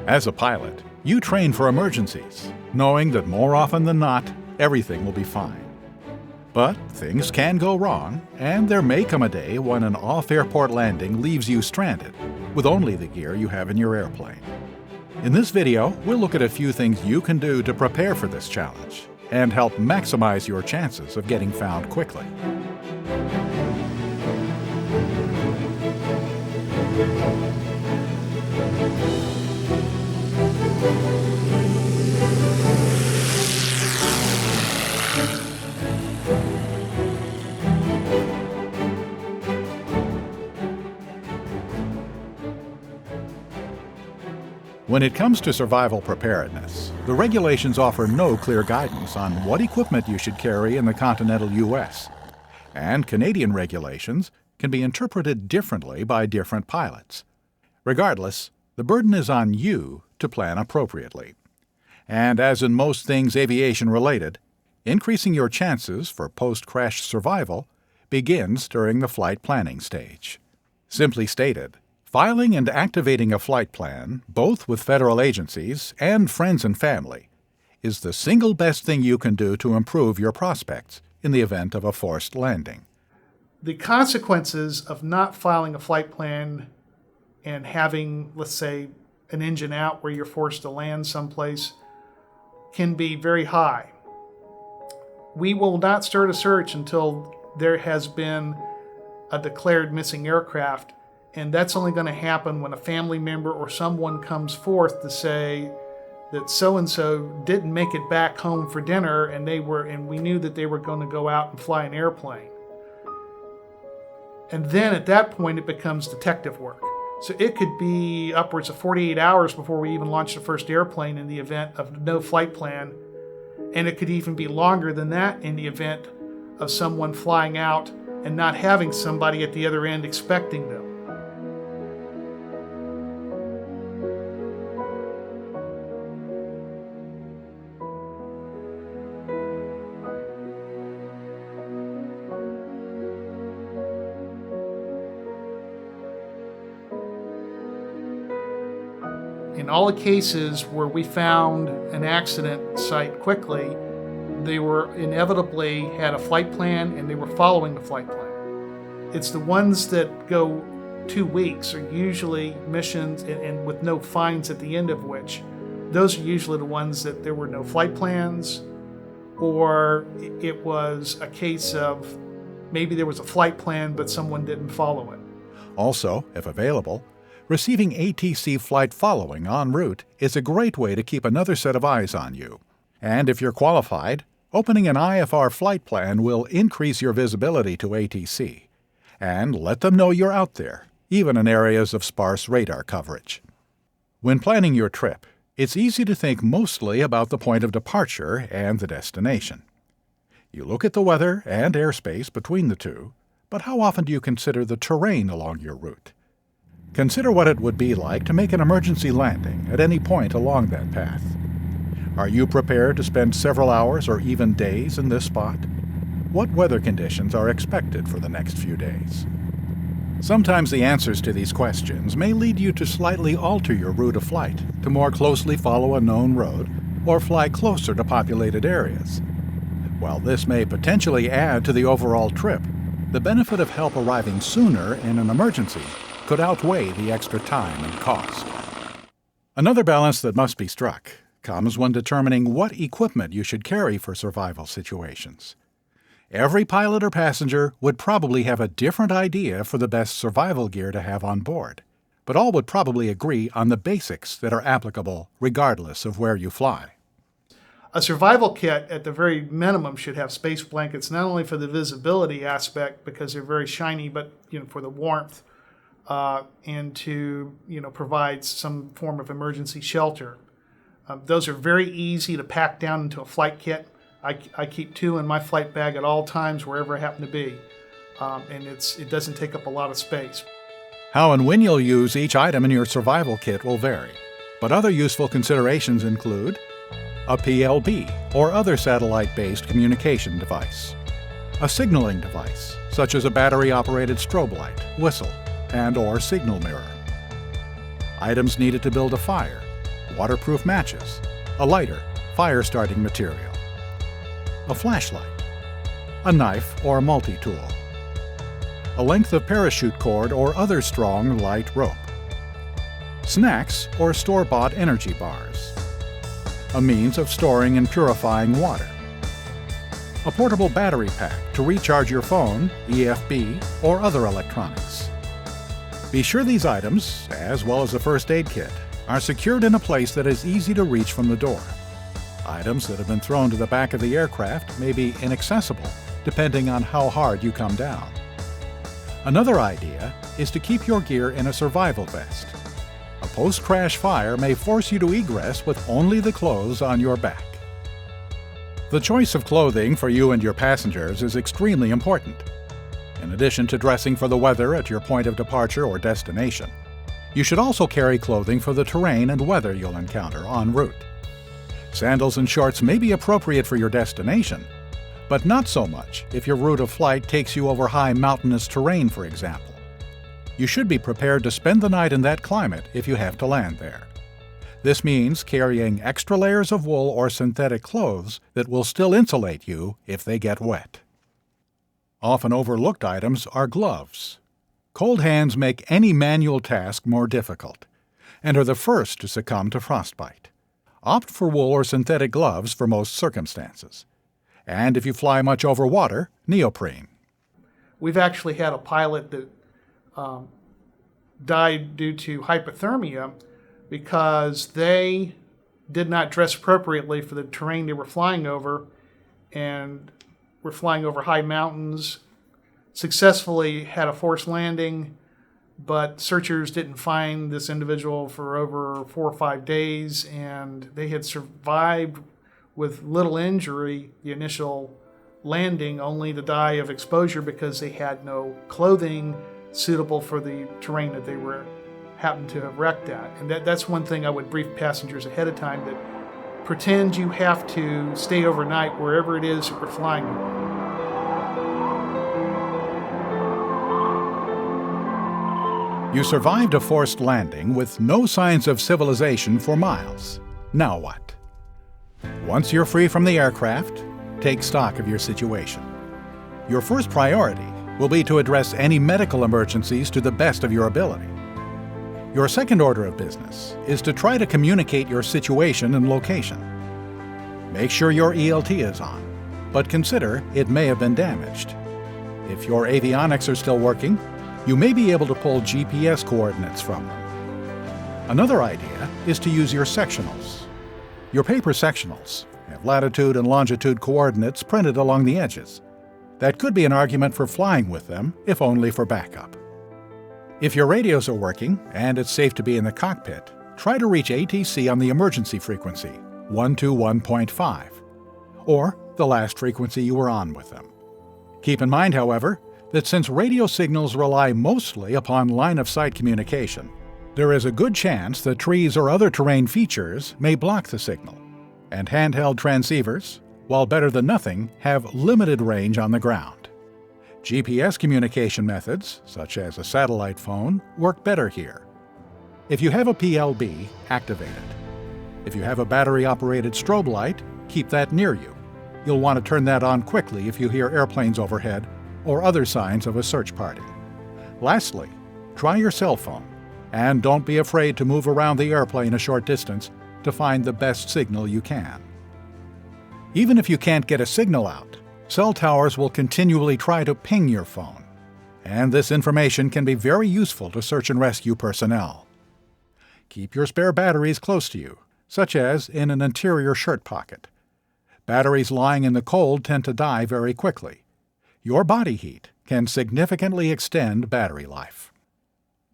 As a pilot, you train for emergencies, knowing that more often than not, everything will be fine. But things can go wrong, and there may come a day when an off-airport landing leaves you stranded, with only the gear you have in your airplane. In this video, we'll look at a few things you can do to prepare for this challenge and help maximize your chances of getting found quickly. When it comes to survival preparedness, the regulations offer no clear guidance on what equipment you should carry in the continental U.S., and Canadian regulations can be interpreted differently by different pilots. Regardless, the burden is on you to plan appropriately. And as in most things aviation-related, increasing your chances for post-crash survival begins during the flight planning stage. Simply stated, filing and activating a flight plan, both with federal agencies and friends and family, is the single best thing you can do to improve your prospects in the event of a forced landing. The consequences of not filing a flight plan and having, let's say, an engine out where you're forced to land someplace can be very high. We will not start a search until there has been a declared missing aircraft. And that's only going to happen when a family member or someone comes forth to say that so-and-so didn't make it back home for dinner and we knew that they were going to go out and fly an airplane. And then at that point it becomes detective work. So it could be upwards of 48 hours before we even launch the first airplane in the event of no flight plan. And it could even be longer than that in the event of someone flying out and not having somebody at the other end expecting them. In all the cases where we found an accident site quickly, they were inevitably had a flight plan and they were following the flight plan. It's the ones that go 2 weeks are usually missions and with no fines at the end of which, those are usually the ones that there were no flight plans, or it was a case of maybe there was a flight plan but someone didn't follow it. Also, if available, receiving ATC flight following en route is a great way to keep another set of eyes on you. And if you're qualified, opening an IFR flight plan will increase your visibility to ATC and let them know you're out there, even in areas of sparse radar coverage. When planning your trip, it's easy to think mostly about the point of departure and the destination. You look at the weather and airspace between the two, but how often do you consider the terrain along your route? Consider what it would be like to make an emergency landing at any point along that path. Are you prepared to spend several hours or even days in this spot? What weather conditions are expected for the next few days? Sometimes the answers to these questions may lead you to slightly alter your route of flight to more closely follow a known road or fly closer to populated areas. While this may potentially add to the overall trip, the benefit of help arriving sooner in an emergency could outweigh the extra time and cost. Another balance that must be struck comes when determining what equipment you should carry for survival situations. Every pilot or passenger would probably have a different idea for the best survival gear to have on board, but all would probably agree on the basics that are applicable regardless of where you fly. A survival kit, at the very minimum, should have space blankets, not only for the visibility aspect because they're very shiny, but for the warmth. And to provide some form of emergency shelter. Those are very easy to pack down into a flight kit. I keep 2 in my flight bag at all times, wherever I happen to be, and it doesn't take up a lot of space. How and when you'll use each item in your survival kit will vary, but other useful considerations include a PLB or other satellite-based communication device, a signaling device such as a battery-operated strobe light, whistle, and/or signal mirror, items needed to build a fire, waterproof matches, a lighter, fire-starting material, a flashlight, a knife or multi-tool, a length of parachute cord or other strong, light rope, snacks or store-bought energy bars, a means of storing and purifying water, a portable battery pack to recharge your phone, EFB, or other electronics. Be sure these items, as well as a first aid kit, are secured in a place that is easy to reach from the door. Items that have been thrown to the back of the aircraft may be inaccessible, depending on how hard you come down. Another idea is to keep your gear in a survival vest. A post-crash fire may force you to egress with only the clothes on your back. The choice of clothing for you and your passengers is extremely important. In addition to dressing for the weather at your point of departure or destination, you should also carry clothing for the terrain and weather you'll encounter en route. Sandals and shorts may be appropriate for your destination, but not so much if your route of flight takes you over high mountainous terrain, for example. You should be prepared to spend the night in that climate if you have to land there. This means carrying extra layers of wool or synthetic clothes that will still insulate you if they get wet. Often overlooked items are gloves. Cold hands make any manual task more difficult and are the first to succumb to frostbite. Opt for wool or synthetic gloves for most circumstances. And if you fly much over water, neoprene. We've actually had a pilot that died due to hypothermia because they did not dress appropriately for the terrain they were flying over, and were flying over high mountains, successfully had a forced landing, but searchers didn't find this individual for over 4 or 5 days, and they had survived with little injury the initial landing, only to die of exposure because they had no clothing suitable for the terrain that they happened to have wrecked at. And that's one thing I would brief passengers ahead of time, that pretend you have to stay overnight wherever it is that we're flying over. You survived a forced landing with no signs of civilization for miles. Now what? Once you're free from the aircraft, take stock of your situation. Your first priority will be to address any medical emergencies to the best of your ability. Your second order of business is to try to communicate your situation and location. Make sure your ELT is on, but consider it may have been damaged. If your avionics are still working, you may be able to pull GPS coordinates from them. Another idea is to use your sectionals. Your paper sectionals have latitude and longitude coordinates printed along the edges. That could be an argument for flying with them, if only for backup. If your radios are working and it's safe to be in the cockpit, try to reach ATC on the emergency frequency, 121.5, or the last frequency you were on with them. Keep in mind, however, that since radio signals rely mostly upon line-of-sight communication, there is a good chance that trees or other terrain features may block the signal, and handheld transceivers, while better than nothing, have limited range on the ground. GPS communication methods, such as a satellite phone, work better here. If you have a PLB, activate it. If you have a battery-operated strobe light, keep that near you. You'll want to turn that on quickly if you hear airplanes overhead or other signs of a search party. Lastly, try your cell phone, and don't be afraid to move around the airplane a short distance to find the best signal you can. Even if you can't get a signal out, cell towers will continually try to ping your phone, and this information can be very useful to search and rescue personnel. Keep your spare batteries close to you, such as in an interior shirt pocket. Batteries lying in the cold tend to die very quickly. Your body heat can significantly extend battery life.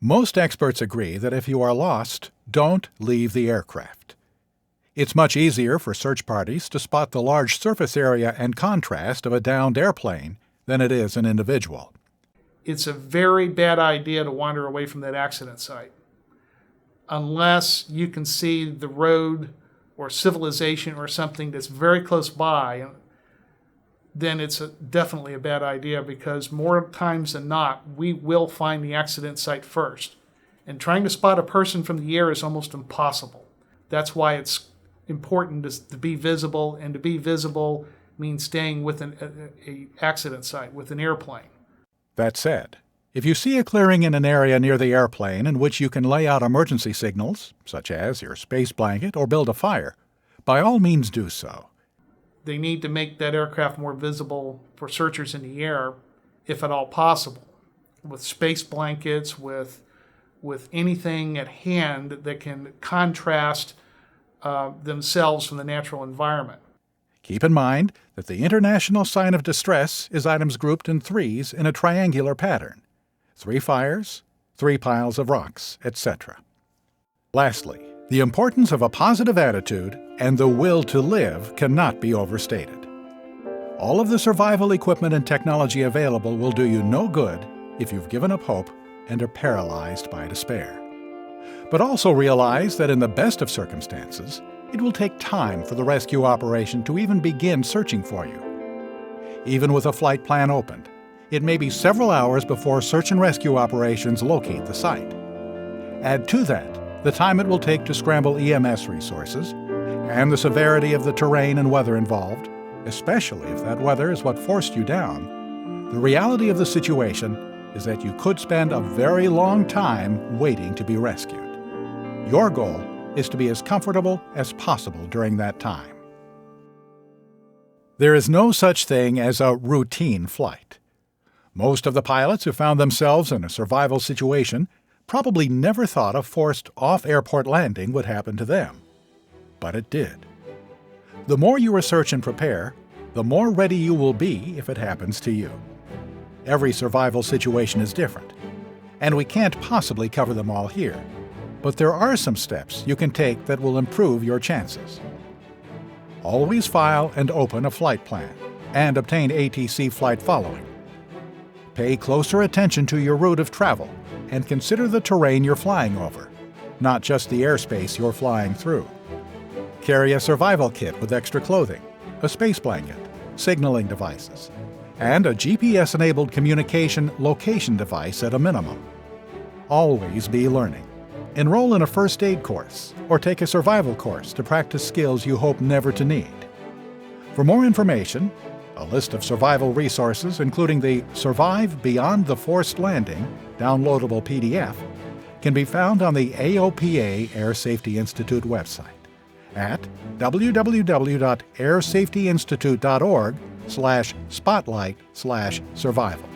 Most experts agree that if you are lost, don't leave the aircraft. It's much easier for search parties to spot the large surface area and contrast of a downed airplane than it is an individual. It's a very bad idea to wander away from that accident site unless you can see the road or civilization or something that's very close by. Then it's definitely a bad idea, because more times than not, we will find the accident site first. And trying to spot a person from the air is almost impossible. That's why it's important to be visible, and to be visible means staying with a accident site, with an airplane. That said, if you see a clearing in an area near the airplane in which you can lay out emergency signals, such as your space blanket, or build a fire, by all means do so. They need to make that aircraft more visible for searchers in the air, if at all possible, with space blankets, with anything at hand that can contrast themselves from the natural environment. Keep in mind that the international sign of distress is items grouped in threes in a triangular pattern: 3 fires, 3 piles of rocks, etc. Lastly, the importance of a positive attitude and the will to live cannot be overstated. All of the survival equipment and technology available will do you no good if you've given up hope and are paralyzed by despair. But also realize that in the best of circumstances, it will take time for the rescue operation to even begin searching for you. Even with a flight plan opened, it may be several hours before search and rescue operations locate the site. Add to that the time it will take to scramble EMS resources, and the severity of the terrain and weather involved, especially if that weather is what forced you down. The reality of the situation is that you could spend a very long time waiting to be rescued. Your goal is to be as comfortable as possible during that time. There is no such thing as a routine flight. Most of the pilots who found themselves in a survival situation probably never thought a forced off-airport landing would happen to them. But it did. The more you research and prepare, the more ready you will be if it happens to you. Every survival situation is different, and we can't possibly cover them all here. But there are some steps you can take that will improve your chances. Always file and open a flight plan, and obtain ATC flight following. Pay closer attention to your route of travel, and consider the terrain you're flying over, not just the airspace you're flying through. Carry a survival kit with extra clothing, a space blanket, signaling devices, and a GPS-enabled communication location device at a minimum. Always be learning. Enroll in a first aid course, or take a survival course to practice skills you hope never to need. For more information, a list of survival resources, including the Survive Beyond the Forced Landing downloadable PDF, can be found on the AOPA Air Safety Institute website at www.airsafetyinstitute.org/spotlight/survival.